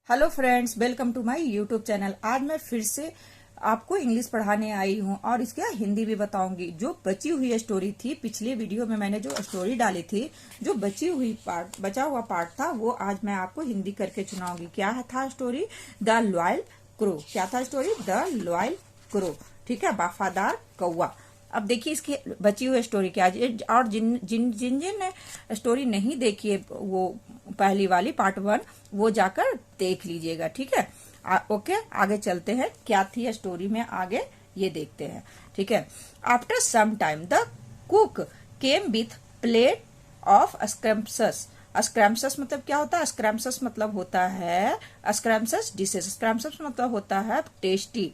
Hello friends, welcome to my YouTube channel. आज मैं फिर से आपको इंग्लिश पढ़ाने आई हूँ और इसका हिंदी भी बताऊंगी। जो बची हुई स्टोरी थी, पिछले वीडियो में मैंने जो स्टोरी डाली थी, जो बचा हुआ पार्ट था, वो आज मैं आपको हिंदी करके सुनाऊंगी। क्या था स्टोरी? The loyal crow. क्या था स्टोरी? The loyal crow. ठीक है, वफादार कौवा। अब देखिए इसकी बची हुई स्टोरी क्या है। और जिन जिन जिन जिन ने स्टोरी नहीं देखी है, वो पहली वाली पार्ट 1, वो जाकर देख लीजिएगा। ठीक है, ओके, आगे चलते हैं। क्या थी स्टोरी में, आगे ये देखते हैं। ठीक है। After some time the cook came with plate of स्क्रैम्पस। स्क्रैम्पस मतलब क्या होता है? स्क्रैम्पस मतलब होता है स्क्रैम्पस डिशेस। स्क्रैम्पस मतलब होता है टेस्टी।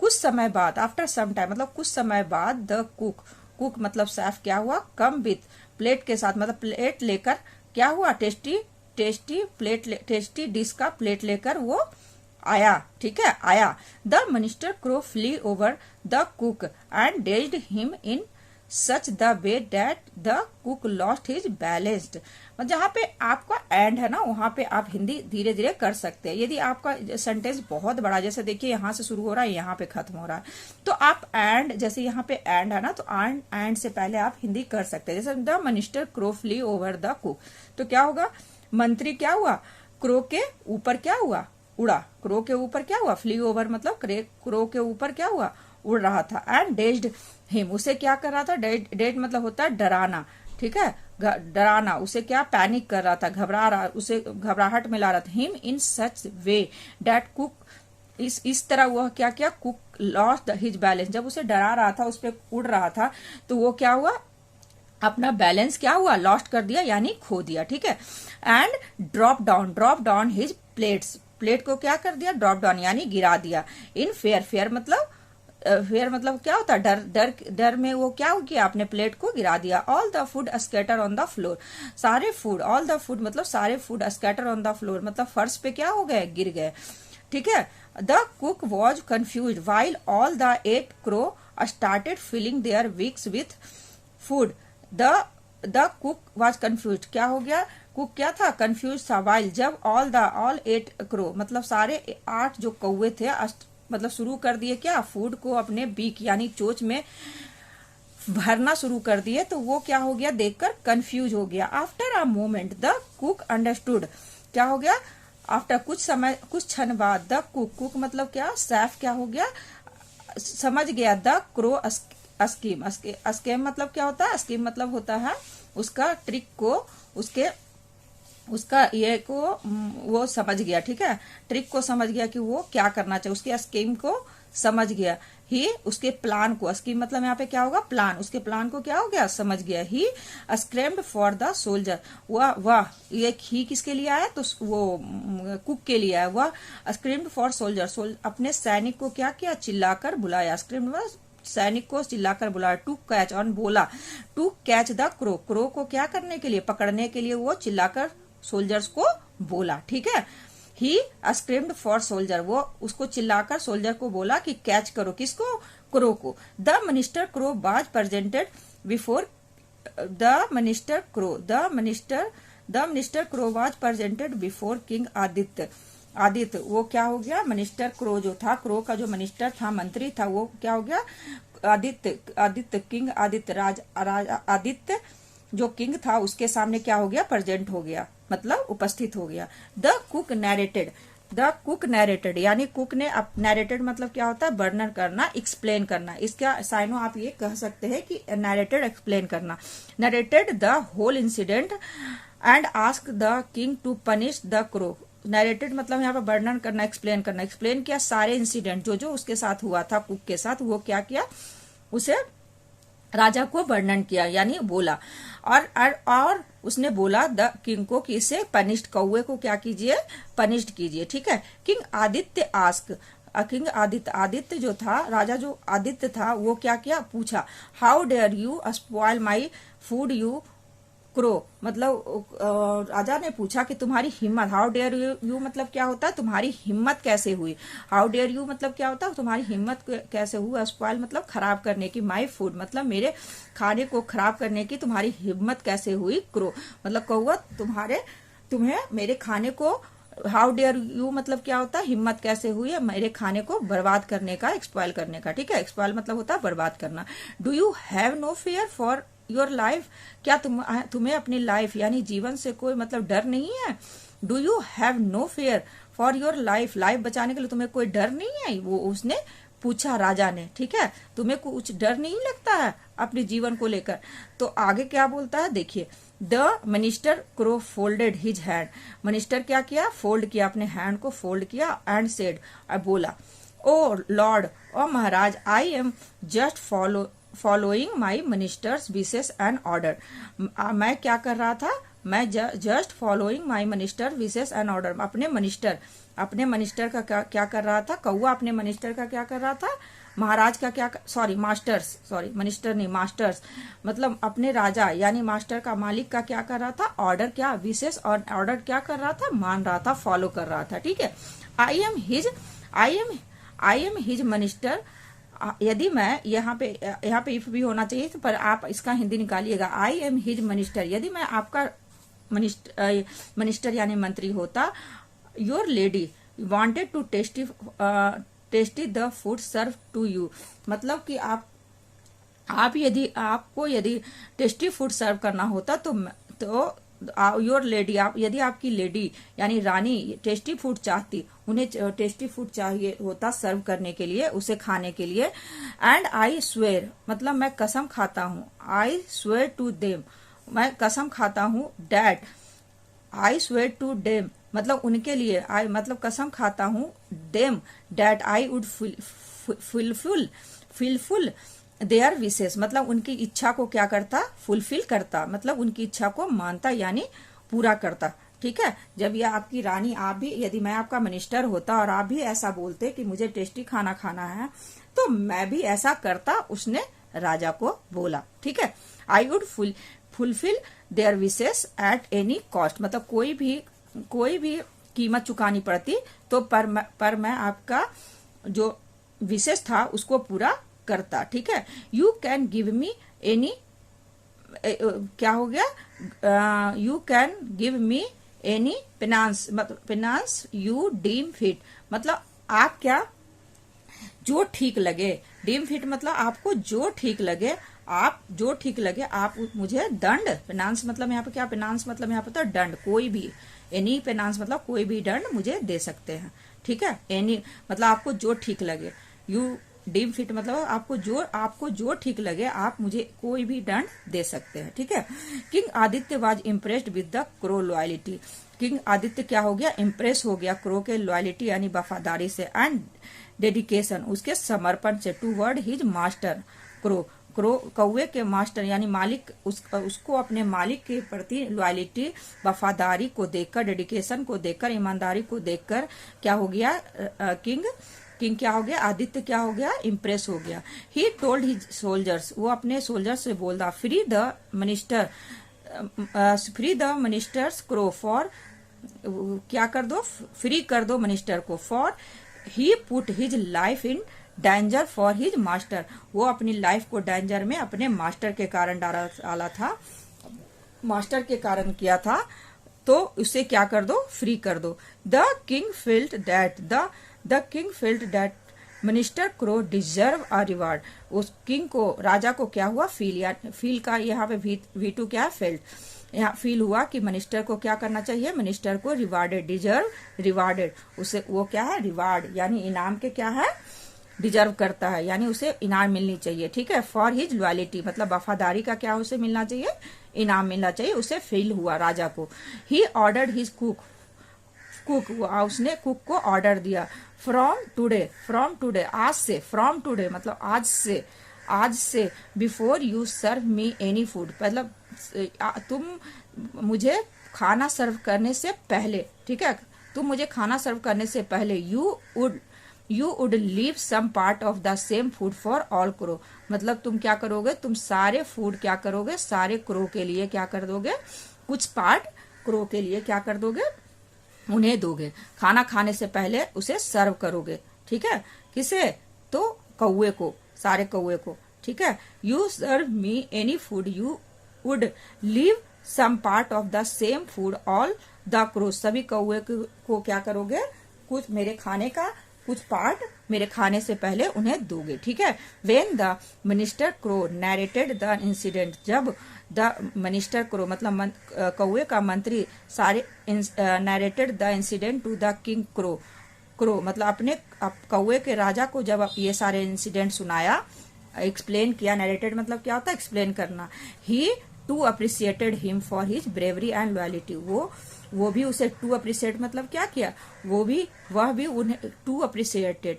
कुछ समय बाद, आफ्टर सम टाइम मतलब कुछ समय बाद, द कुक मतलब शेफ क्या हुआ? कम विथ प्लेट के साथ, मतलब प्लेट लेकर क्या हुआ? टेस्टी डिश का प्लेट लेकर वो आया। ठीक है, आया। The minister crow flew over the cook and dazed him in such the way that the cook lost his balanced. जहाँ पे आपका एंड है ना, वहां पे आप हिंदी धीरे धीरे कर सकते हैं। यदि आपका सेंटेंस बहुत बड़ा, जैसे देखिए यहाँ से शुरू हो रहा है, यहाँ पे खत्म हो रहा है, तो आप एंड, जैसे यहाँ पे एंड है ना, तो एंड से पहले आप हिंदी कर सकते हैं। जैसे the minister crow flew over the cook, तो क्या होगा? मंत्री क्या हुआ? क्रो के ऊपर क्या हुआ? उड़ा। क्रो के ऊपर क्या हुआ? फ्ली ओवर मतलब क्रो के ऊपर क्या हुआ? उड़ रहा था। एंड डेज्ड हिम, उसे क्या कर रहा था? डेड मतलब होता है डराना। ठीक है, डराना। उसे क्या? पैनिक कर रहा था, घबरा रहा, उसे घबराहट में ला रहा था। Him in such way that cook, इस तरह वह क्या किया? Cook lost his balance. जब उसे डरा रहा था, उस पर उड़ रहा था, तो वो क्या हुआ? अपना बैलेंस क्या हुआ? लॉस्ट कर दिया, यानी खो दिया। ठीक है। And drop down his plate को क्या कर दिया? ड्रॉप डाउन यानी गिरा दिया। इन फेयर मतलब क्या होता है? डर में वो क्या हो गया? अपने प्लेट को गिरा दिया। All the food scatter on the floor, सारे फूड, ऑल द फूड मतलब सारे food, scatter on the floor मतलब फर्श पे क्या हो गए? गिर गए। ठीक है। The cook was confuse while all the 8 crow started filling their wicks with food. The cook was confuse, क्या हो गया? कुक क्या था? कंफ्यूज था। वाइल जब ऑल 8 क्रो मतलब सारे 8 जो कौवे थे, मतलब शुरू कर दिए क्या? फूड को अपने बीक यानी चोंच में भरना शुरू कर दिए, तो वो क्या हो गया? देखकर कंफ्यूज हो गया। After a moment the cook understood, क्या हो गया? आफ्टर कुछ समय, कुछ क्षण बाद, द कुक मतलब क्या? शेफ क्या हो गया? समझ गया। द क्रो स्कीम मतलब क्या होता है? स्कीम मतलब होता है उसका ट्रिक को, उसका ये को वो समझ गया। ठीक है, ट्रिक को समझ गया कि वो क्या करना चाहिए, उसके स्कीम को समझ गया। ही उसके प्लान को, स्कीम मतलब यहाँ पे क्या होगा? प्लान। उसके प्लान को क्या हो गया? समझ गया। ही स्क्रेम्ड फॉर द सोल्जर, वह ये ही किसके लिए आया? तो वो कुक के लिए आया। वह स्क्रेम्ड फॉर सोल्जर, अपने सैनिक को क्या किया? चिल्लाकर बुलाया। स्क्रेम्ड सैनिक को चिल्लाकर बुलाया। टू कैच ऑन, बोला। टू कैच द क्रो को क्या करने के लिए? पकड़ने के लिए वो चिल्लाकर सोल्जर्स को बोला। ठीक है। ही स्क्रीम्ड फॉर सोल्जर, वो उसको चिल्लाकर सोल्जर को बोला कि कैच करो। किसको? क्रो को। The minister crow was presented before the minister crow was presented before king Aditya. वो क्या हो गया? मिनिस्टर क्रो जो था, क्रो का जो मिनिस्टर था, मंत्री था, वो क्या हो गया? किंग आदित्य जो किंग था, उसके सामने क्या हो गया? प्रेजेंट हो गया, मतलब उपस्थित हो गया। द कुक नैरेटेड यानी कुक ने नैरेटेड मतलब क्या होता है? वर्णन करना, एक्सप्लेन करना। इसका साइनो आप ये कह सकते हैं कि नैरेटेड, एक्सप्लेन करना। Narrated the whole incident and ask the king to punish the crow. Narrated मतलब यहाँ पर वर्णन करना, एक्सप्लेन करना। एक्सप्लेन किया सारे इंसिडेंट जो उसके साथ हुआ था, कुक के साथ, वो क्या किया? उसे राजा को वर्णन किया, यानी बोला। और उसने बोला द किंग को कि इसे पनिश्ड, कौवे को क्या कीजिए? पनिश्ड कीजिए। ठीक है। किंग आदित्य जो था, राजा जो आदित्य था, वो क्या किया? पूछा। How dare you spoil my food you crow, मतलब राजा ने पूछा कि तुम्हारी हिम्मत, हाउ डेयर यू मतलब क्या होता है? तुम्हारी हिम्मत कैसे हुई? हाउ डेयर यू मतलब क्या होता है? तुम्हारी हिम्मत कैसे हुई? स्पॉइल मतलब खराब करने की, माई फूड मतलब मेरे खाने को खराब करने की तुम्हारी हिम्मत कैसे हुई? क्रो मतलब कौवा, तुम्हें मेरे खाने को हाउ डेयर यू मतलब क्या होता है, हिम्मत कैसे हुई है मेरे खाने को बर्बाद करने का, एक्सपॉइल करने का, ठीक है। एक्सपॉइल मतलब होता है बर्बाद करना। Do you have no fear for your life, क्या तुम्हें अपनी लाइफ यानी जीवन से कोई मतलब डर नहीं है। Do you have no fear for your life, life बचाने के लिए तुम्हें कोई डर नहीं है, वो उसने पूछा राजा ने, ठीक है। तुम्हें कुछ डर नहीं लगता है अपने जीवन को लेकर। तो आगे क्या बोलता है देखिए, the minister crow folded his hand, minister क्या किया, फोल्ड किया, अपने हैंड को फोल्ड किया, एंड सेड, बोला, oh lord, oh Maharaj, I am just following my ministers wishes and order. मैं क्या कर रहा था, मैं just following my minister wishes and order, अपने मिनिस्टर का क्या कर रहा था, कौआ अपने मिनिस्टर का क्या कर रहा था, महाराज का क्या, मिनिस्टर नहीं, मास्टर्स मतलब अपने राजा यानी मास्टर का, मालिक का क्या कर रहा था, ऑर्डर क्या, विशेष और ऑर्डर क्या कर रहा था, मान रहा था, फॉलो कर रहा था, ठीक है। आई एम हिज मिनिस्टर, यदि मैं यहाँ पे इफ भी होना चाहिए, पर आप इसका हिंदी निकालिएगा, आई एम हिज मिनिस्टर, यदि मैं आपका मिनिस्टर यानी मंत्री होता, your lady wanted to tasty the food serve to you, मतलब कि आपको यदि टेस्टी फूड सर्व करना होता तो योर लेडी, यदि आपकी लेडी यानी रानी टेस्टी फूड चाहती, उन्हें टेस्टी फूड चाहिए होता सर्व करने के लिए, उसे खाने के लिए, एंड आई स्वेयर मतलब मैं कसम खाता हूँ, आई स्वेयर टू देम, मैं कसम खाता हूँ, that I swear to them मतलब उनके लिए, आई मतलब कसम खाता हूँ, them that I would fulfil their wishes मतलब उनकी इच्छा को क्या करता, फुलफिल करता, मतलब उनकी इच्छा को मानता यानी पूरा करता, ठीक है। जब ये आपकी रानी, आप भी यदि मैं आपका मिनिस्टर होता और आप भी ऐसा बोलते कि मुझे टेस्टी खाना खाना है, तो मैं भी ऐसा करता, उसने राजा को बोला, ठीक है। I would fulfil their wishes at any cost मतलब कोई भी कीमत चुकानी पड़ती तो पर मैं आपका जो विशेष था उसको पूरा करता, ठीक है। You can give me any, क्या हो गया, you can give me any finance you deem fit मतलब आप क्या जो ठीक लगे, डीम फिट मतलब आपको जो ठीक लगे, आप मुझे दंड, फिनांस मतलब यहाँ पे क्या, फिनांस मतलब यहाँ पे तो दंड, कोई भी, एनी फिनांस मतलब कोई भी दंड मुझे दे सकते हैं, ठीक है। एनी मतलब आपको जो ठीक लगे, यू डीम फिट मतलब आपको जो ठीक लगे, आप मुझे कोई भी दंड दे सकते हैं, ठीक है। King Aditya was impressed with the crow loyalty, king Aditya क्या हो गया, इम्प्रेस हो गया क्रो के लॉयलिटी यानी वफादारी से, एंड डेडिकेशन उसके समर्पण से, टूवर्ड हिज मास्टर क्रो कौवे के मास्टर यानी मालिक, उसको अपने मालिक के प्रति लॉयलिटी वफादारी को देखकर, डेडिकेशन को देखकर, ईमानदारी को देखकर क्या हो गया, किंग क्या हो गया, आदित्य क्या हो गया, इम्प्रेस हो गया। ही टोल्ड हिज सोल्जर्स वो अपने सोल्जर्स से बोल रहा, free the ministers crow for, क्या कर दो, फ्री कर दो मिनिस्टर को, for he put his life in danger for his master, वो अपनी लाइफ को डेंजर में अपने मास्टर के कारण डाला था, मास्टर के कारण किया था, तो उसे क्या कर दो, फ्री कर दो। The king felt that minister crow deserve a reward, उस किंग को, राजा को क्या हुआ, फील का यहाँ पे V2 क्या है, फेल्ट, यहाँ फील हुआ कि मिनिस्टर को क्या करना चाहिए, मिनिस्टर को रिवार्डेड, डिजर्व रिवार्डेड, उसे वो क्या है, रिवार्ड यानी इनाम के क्या है, डिजर्व करता है यानी उसे इनाम मिलनी चाहिए, ठीक है। फॉर हिज लॉयलिटी मतलब वफादारी का क्या उसे मिलना चाहिए, इनाम मिलना चाहिए, उसे फील हुआ राजा को। ही ऑर्डर्ड हिज कुक उसने कुक को ऑर्डर दिया, फ्रॉम टुडे आज से, फ्रॉम टुडे मतलब आज से before you serve me any food मतलब तुम मुझे खाना सर्व करने से पहले, ठीक है, तुम मुझे खाना सर्व करने से पहले you would leave some part of the same food for all crow मतलब तुम क्या करोगे, तुम सारे फूड क्या करोगे, सारे क्रो के लिए क्या कर दोगे, कुछ पार्ट क्रो के लिए क्या कर दोगे, उन्हें दोगे, खाना खाने से पहले उसे सर्व करोगे, ठीक है। किसे, तो कौवे को, सारे कौवे को, ठीक है। You serve me any food you would leave some part of the same food all the crow, सभी कौवे को क्या करोगे, कुछ मेरे खाने का कुछ पार्ट मेरे खाने से पहले उन्हें दोगे, ठीक है। When the minister crow narrated the incident, जब द मिनिस्टर क्रो मतलब कौवे का मंत्री सारे narrated the incident to the king crow मतलब अपने कौवे के राजा को जब ये सारे इंसिडेंट सुनाया, एक्सप्लेन किया, नैरेटेड मतलब क्या होता है, एक्सप्लेन करना। He too appreciated him for his bravery and loyalty, वो भी उसे टू अप्रिसिएट मतलब क्या किया, वह भी उन्हें टू अप्रिसिएटेड,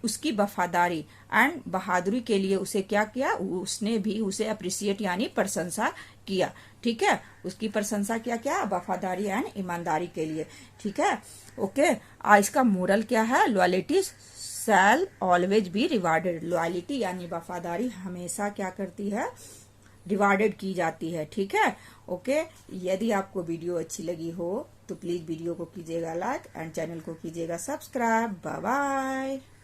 उसकी वफादारी एंड बहादुरी के लिए उसे क्या किया, उसने भी उसे अप्रिसिएट यानी प्रशंसा किया, ठीक है। उसकी प्रशंसा क्या वफादारी एंड ईमानदारी के लिए, ठीक है। ओके, इसका मोरल क्या है, loyalty shell always be rewarded, loyalty यानी वफादारी हमेशा क्या करती है, रिवार्डेड की जाती है, ठीक है। ओके, यदि आपको वीडियो अच्छी लगी हो तो प्लीज वीडियो को कीजिएगा लाइक एंड चैनल को कीजिएगा सब्सक्राइब। Bye bye.